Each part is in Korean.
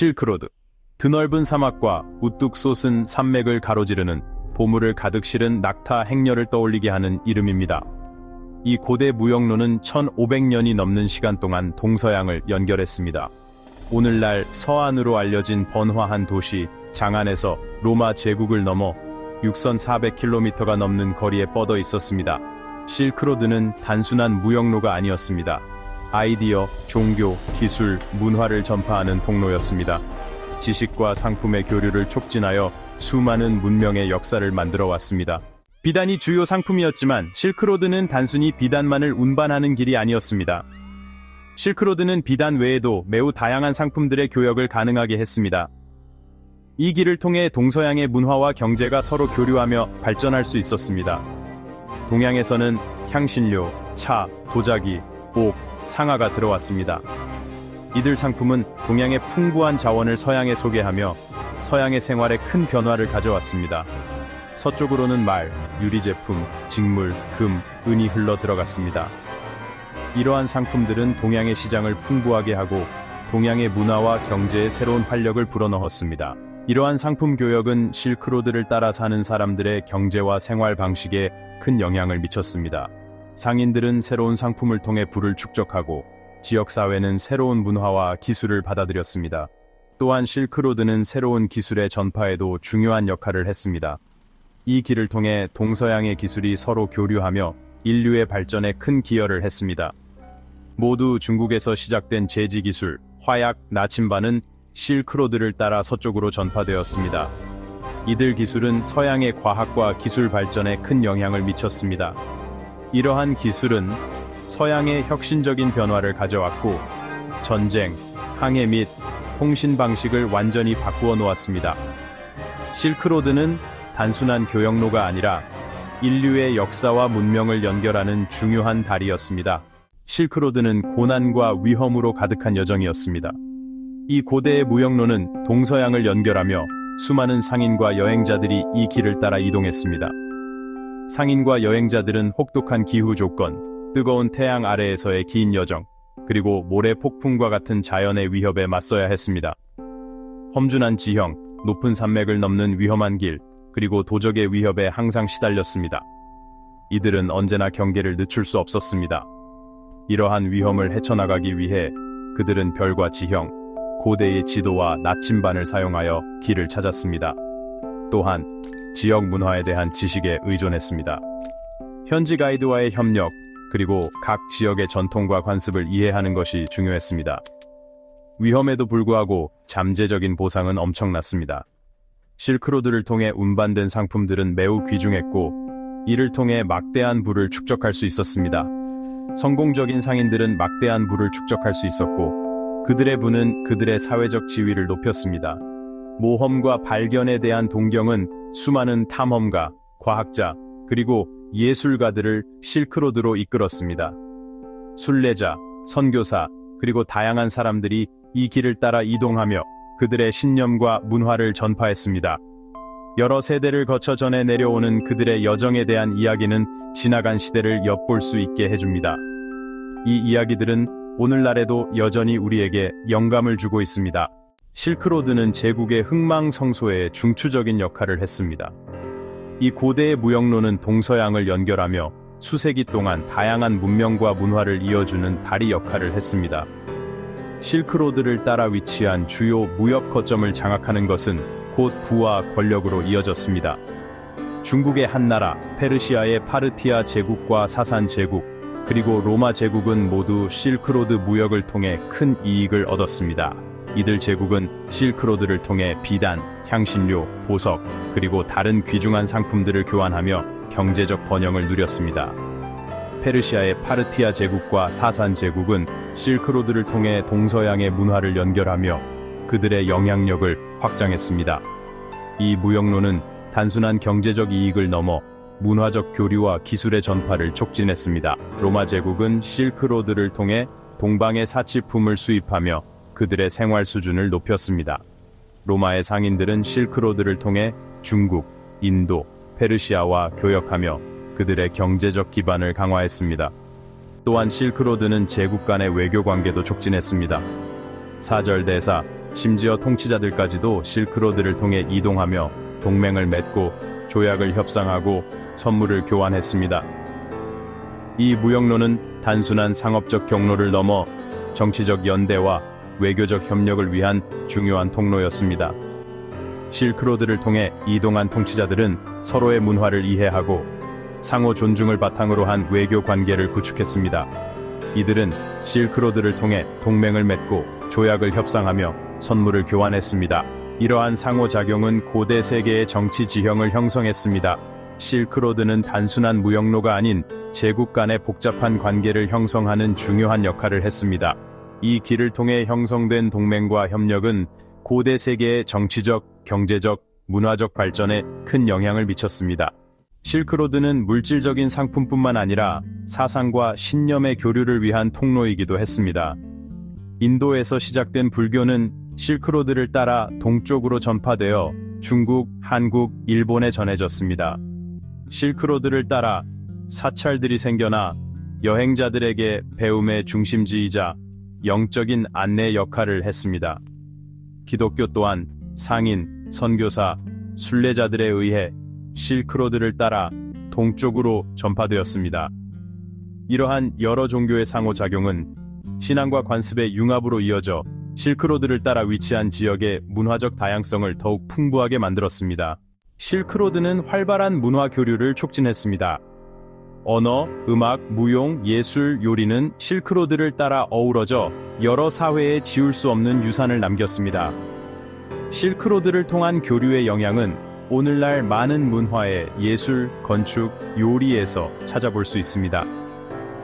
실크로드. 드넓은 사막과 우뚝 솟은 산맥을 가로지르는 보물을 가득 실은 낙타 행렬을 떠올리게 하는 이름입니다. 이 고대 무역로는 1500년이 넘는 시간 동안 동서양을 연결했습니다. 오늘날 서안으로 알려진 번화한 도시 장안에서 로마 제국을 넘어 육선 400km가 넘는 거리에 뻗어 있었습니다. 실크로드는 단순한 무역로가 아니었습니다. 아이디어, 종교, 기술, 문화를 전파하는 통로였습니다. 지식과 상품의 교류를 촉진하여 수많은 문명의 역사를 만들어 왔습니다. 비단이 주요 상품이었지만 실크로드는 단순히 비단만을 운반하는 길이 아니었습니다. 실크로드는 비단 외에도 매우 다양한 상품들의 교역을 가능하게 했습니다. 이 길을 통해 동서양의 문화와 경제가 서로 교류하며 발전할 수 있었습니다. 동양에서는 향신료, 차, 도자기, 옥, 상아가 들어왔습니다. 이들 상품은 동양의 풍부한 자원을 서양에 소개하며 서양의 생활에 큰 변화를 가져왔습니다. 서쪽으로는 말, 유리제품, 직물, 금, 은이 흘러 들어갔습니다. 이러한 상품들은 동양의 시장을 풍부하게 하고 동양의 문화와 경제에 새로운 활력을 불어넣었습니다. 이러한 상품 교역은 실크로드를 따라 사는 사람들의 경제와 생활 방식에 큰 영향을 미쳤습니다. 상인들은 새로운 상품을 통해 부를 축적하고 지역사회는 새로운 문화와 기술을 받아들였습니다. 또한 실크로드는 새로운 기술의 전파에도 중요한 역할을 했습니다. 이 길을 통해 동서양의 기술이 서로 교류하며 인류의 발전에 큰 기여를 했습니다. 모두 중국에서 시작된 제지기술, 화약, 나침반은 실크로드를 따라 서쪽으로 전파되었습니다. 이들 기술은 서양의 과학과 기술 발전에 큰 영향을 미쳤습니다. 이러한 기술은 서양의 혁신적인 변화를 가져왔고 전쟁, 항해 및 통신 방식을 완전히 바꾸어 놓았습니다. 실크로드는 단순한 교역로가 아니라 인류의 역사와 문명을 연결하는 중요한 다리였습니다. 실크로드는 고난과 위험으로 가득한 여정이었습니다. 이 고대의 무역로는 동서양을 연결하며 수많은 상인과 여행자들이 이 길을 따라 이동했습니다. 상인과 여행자들은 혹독한 기후 조건, 뜨거운 태양 아래에서의 긴 여정, 그리고 모래 폭풍과 같은 자연의 위협에 맞서야 했습니다. 험준한 지형, 높은 산맥을 넘는 위험한 길, 그리고 도적의 위협에 항상 시달렸습니다. 이들은 언제나 경계를 늦출 수 없었습니다. 이러한 위험을 헤쳐나가기 위해 그들은 별과 지형, 고대의 지도와 나침반을 사용하여 길을 찾았습니다. 또한 지역 문화에 대한 지식에 의존했습니다. 현지 가이드와의 협력, 그리고 각 지역의 전통과 관습을 이해하는 것이 중요했습니다. 위험에도 불구하고 잠재적인 보상은 엄청났습니다. 실크로드를 통해 운반된 상품들은 매우 귀중했고 이를 통해 막대한 부를 축적할 수 있었습니다. 성공적인 상인들은 막대한 부를 축적할 수 있었고 그들의 부는 그들의 사회적 지위를 높였습니다. 모험과 발견에 대한 동경은 수많은 탐험가, 과학자, 그리고 예술가들을 실크로드로 이끌었습니다. 순례자, 선교사, 그리고 다양한 사람들이 이 길을 따라 이동하며 그들의 신념과 문화를 전파했습니다. 여러 세대를 거쳐 전해 내려오는 그들의 여정에 대한 이야기는 지나간 시대를 엿볼 수 있게 해줍니다. 이 이야기들은 오늘날에도 여전히 우리에게 영감을 주고 있습니다. 실크로드는 제국의 흥망성쇠에 중추적인 역할을 했습니다. 이 고대의 무역로는 동서양을 연결하며 수세기 동안 다양한 문명과 문화를 이어주는 다리 역할을 했습니다. 실크로드를 따라 위치한 주요 무역 거점을 장악하는 것은 곧 부와 권력으로 이어졌습니다. 중국의 한나라, 페르시아의 파르티아 제국과 사산 제국, 그리고 로마 제국은 모두 실크로드 무역을 통해 큰 이익을 얻었습니다. 이들 제국은 실크로드를 통해 비단, 향신료, 보석, 그리고 다른 귀중한 상품들을 교환하며 경제적 번영을 누렸습니다. 페르시아의 파르티아 제국과 사산 제국은 실크로드를 통해 동서양의 문화를 연결하며 그들의 영향력을 확장했습니다. 이 무역로는 단순한 경제적 이익을 넘어 문화적 교류와 기술의 전파를 촉진했습니다. 로마 제국은 실크로드를 통해 동방의 사치품을 수입하며 그들의 생활 수준을 높였습니다. 로마의 상인들은 실크로드를 통해 중국, 인도, 페르시아와 교역하며 그들의 경제적 기반을 강화했습니다. 또한 실크로드는 제국 간의 외교 관계도 촉진했습니다. 사절대사, 심지어 통치자들까지도 실크로드를 통해 이동하며 동맹을 맺고 조약을 협상하고 선물을 교환했습니다. 이 무역로는 단순한 상업적 경로를 넘어 정치적 연대와 외교적 협력을 위한 중요한 통로였습니다. 실크로드를 통해 이동한 통치자들은 서로의 문화를 이해하고 상호 존중을 바탕으로 한 외교 관계를 구축했습니다. 이들은 실크로드를 통해 동맹을 맺고 조약을 협상하며 선물을 교환했습니다. 이러한 상호작용은 고대 세계의 정치 지형을 형성했습니다. 실크로드는 단순한 무역로가 아닌 제국 간의 복잡한 관계를 형성하는 중요한 역할을 했습니다. 이 길을 통해 형성된 동맹과 협력은 고대 세계의 정치적, 경제적, 문화적 발전에 큰 영향을 미쳤습니다. 실크로드는 물질적인 상품뿐만 아니라 사상과 신념의 교류를 위한 통로이기도 했습니다. 인도에서 시작된 불교는 실크로드를 따라 동쪽으로 전파되어 중국, 한국, 일본에 전해졌습니다. 실크로드를 따라 사찰들이 생겨나 여행자들에게 배움의 중심지이자 영적인 안내 역할을 했습니다. 기독교 또한 상인, 선교사, 순례자들에 의해 실크로드를 따라 동쪽으로 전파되었습니다. 이러한 여러 종교의 상호작용은 신앙과 관습의 융합으로 이어져 실크로드를 따라 위치한 지역의 문화적 다양성을 더욱 풍부하게 만들었습니다. 실크로드는 활발한 문화 교류를 촉진했습니다. 언어, 음악, 무용, 예술, 요리는 실크로드를 따라 어우러져 여러 사회에 지울 수 없는 유산을 남겼습니다. 실크로드를 통한 교류의 영향은 오늘날 많은 문화의 예술, 건축, 요리에서 찾아볼 수 있습니다.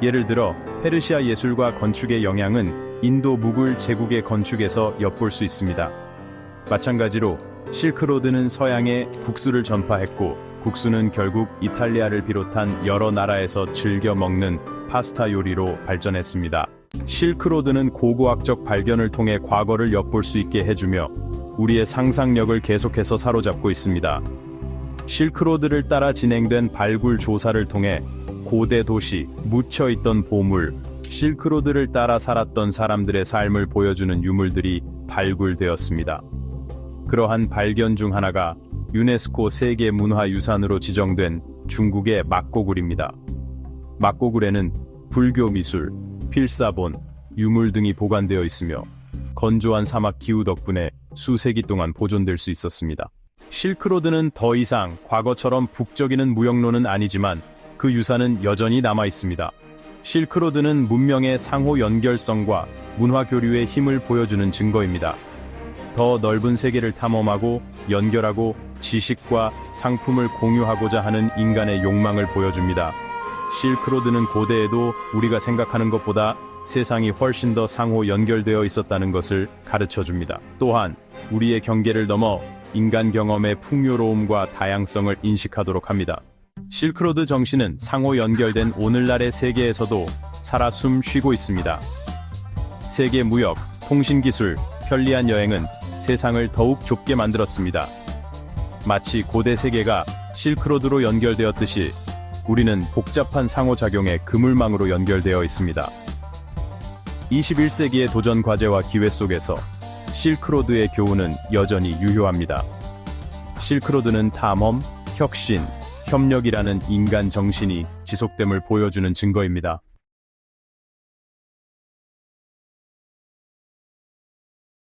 예를 들어 페르시아 예술과 건축의 영향은 인도 무굴 제국의 건축에서 엿볼 수 있습니다. 마찬가지로 실크로드는 서양에 국수를 전파했고 국수는 결국 이탈리아를 비롯한 여러 나라에서 즐겨 먹는 파스타 요리로 발전했습니다. 실크로드는 고고학적 발견을 통해 과거를 엿볼 수 있게 해주며 우리의 상상력을 계속해서 사로잡고 있습니다. 실크로드를 따라 진행된 발굴 조사를 통해 고대 도시, 묻혀있던 보물, 실크로드를 따라 살았던 사람들의 삶을 보여주는 유물들이 발굴되었습니다. 그러한 발견 중 하나가 유네스코 세계문화유산으로 지정된 중국의 막고굴입니다. 막고굴에는 불교 미술, 필사본, 유물 등이 보관되어 있으며 건조한 사막 기후 덕분에 수세기 동안 보존될 수 있었습니다. 실크로드는 더 이상 과거처럼 북적이는 무역로는 아니지만 그 유산은 여전히 남아 있습니다. 실크로드는 문명의 상호 연결성과 문화 교류의 힘을 보여주는 증거입니다. 더 넓은 세계를 탐험하고 연결하고 지식과 상품을 공유하고자 하는 인간의 욕망을 보여줍니다. 실크로드는 고대에도 우리가 생각하는 것보다 세상이 훨씬 더 상호 연결되어 있었다는 것을 가르쳐줍니다. 또한 우리의 경계를 넘어 인간 경험의 풍요로움과 다양성을 인식하도록 합니다. 실크로드 정신은 상호 연결된 오늘날의 세계에서도 살아 숨 쉬고 있습니다. 세계 무역, 통신기술, 편리한 여행은 세상을 더욱 좁게 만들었습니다. 마치 고대 세계가 실크로드로 연결되었듯이 우리는 복잡한 상호작용의 그물망으로 연결되어 있습니다. 21세기의 도전 과제와 기회 속에서 실크로드의 교훈은 여전히 유효합니다. 실크로드는 탐험, 혁신, 협력이라는 인간 정신이 지속됨을 보여주는 증거입니다.